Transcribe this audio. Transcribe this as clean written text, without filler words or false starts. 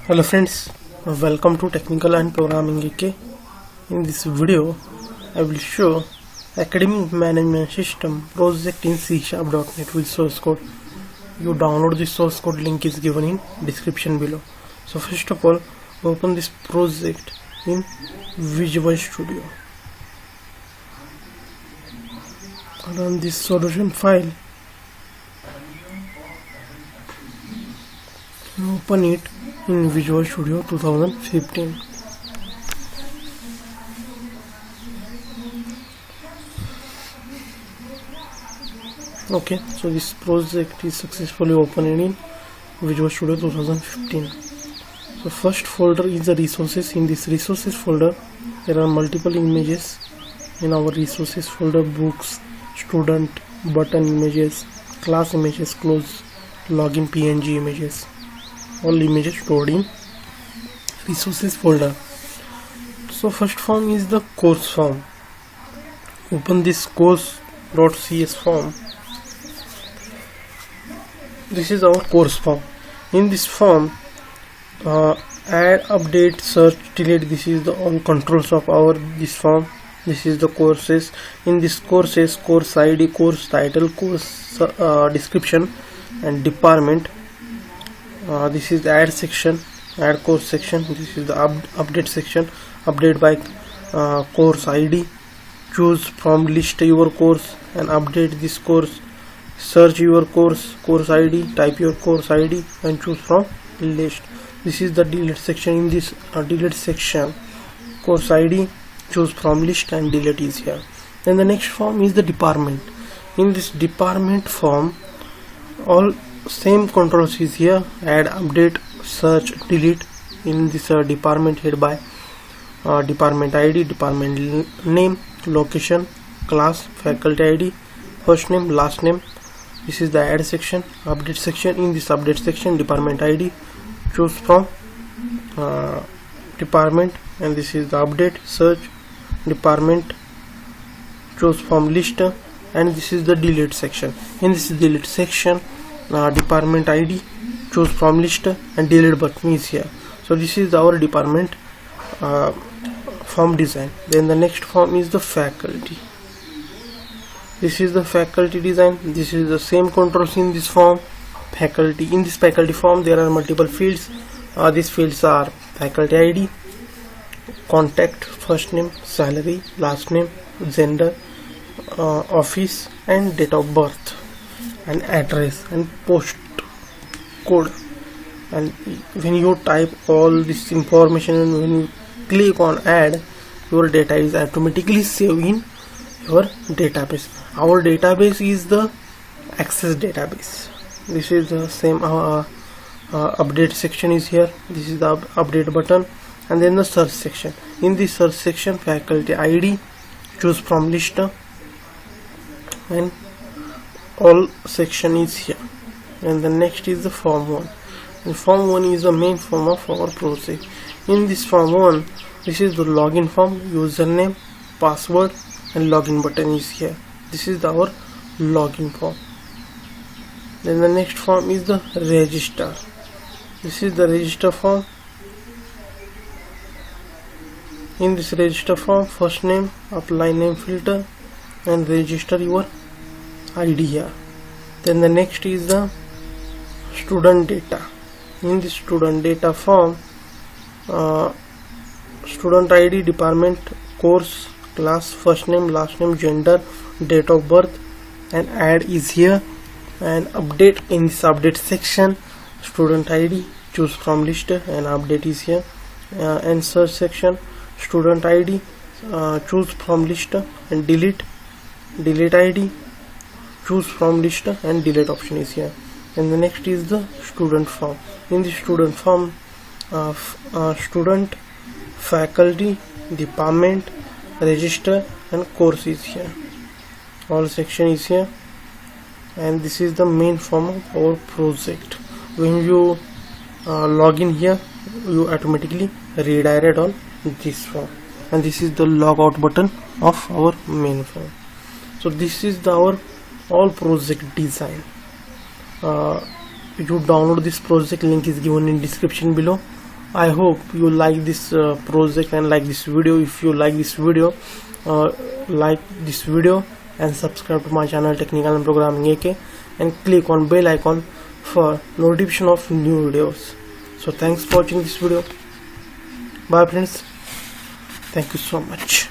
Hello friends, welcome to Technical and Programming AK. In this video, I will show Academic Management System project in C#.NET with source code. You download the source code, link is given in description below. So first of all, open this project in Visual Studio. Run this solution file. Open it in Visual Studio 2015. Okay, so this project is successfully opened in Visual Studio 2015. So first folder is the resources. In this resources folder, there are multiple images. In our resources folder, books, student, button images, class images, close, login PNG images. All images stored in resources folder. So first form is the course form. Open this course.cs form. This is our course form. In this form, add, update, search, delete. This is the all controls of our this form. This is the courses. In this courses, course ID, course title, course description, and department. This is the add section, add course section. This is the update section, update by course ID. Choose from list your course and update this course. Search your course ID, type your course ID and choose from list. This is the delete section. In this delete section, course ID, choose from list and delete is here. Then the next form is the department. In this department form, all same controls is here: add, update, search, delete. In this department, head by department ID, department name, location, class, faculty ID, first name, last name. This is the add section, update section. In this update section, department ID, choose from department, and this is the update, search, department, choose from list, and this is the delete section. In this delete section, department ID, choose from list, and delete button is here. So this is our department form design. Then the next form is the faculty. This is the faculty design. This is the same controls in this form. Faculty. In this faculty form, there are multiple fields. These fields are faculty ID, contact, first name, salary, last name, gender, office, and date of birth, and address, and post code. And when you type all this information and when you click on add, your data is automatically saved in your database. Our database is the Access database. This is the same update section is here. This is the update button, and then the search section. In the search section, faculty ID, choose from list, and all section is here. And the next is the form 1. And form 1 is the main form of our project. In this form 1, this is the login form, username, password, and login button is here. This is our login form. Then the next form is the register. This is the register form. In this register form, first name, apply name filter, and register your ID here. Then the next is the student data. In the student data form, student ID, department, course, class, first name, last name, gender, date of birth, and add is here. And update, in this update section, student ID, choose from list, and update is here. And search section, student ID, choose from list, and delete ID, choose from list, and delete option is here. And the next is the student form. In the student form, student, faculty, department, register, and course is here. All section is here, and this is the main form of our project. When you log in here, you automatically redirect on this form, and this is the logout button of our main form. So this is our all project design. You download this project, link is given in description below. I hope you like this project and like this video. If you like this video, like this video and subscribe to my channel Technical and Programming AK, and click on bell icon for notification of new videos. So thanks for watching this video. Bye friends, thank you so much.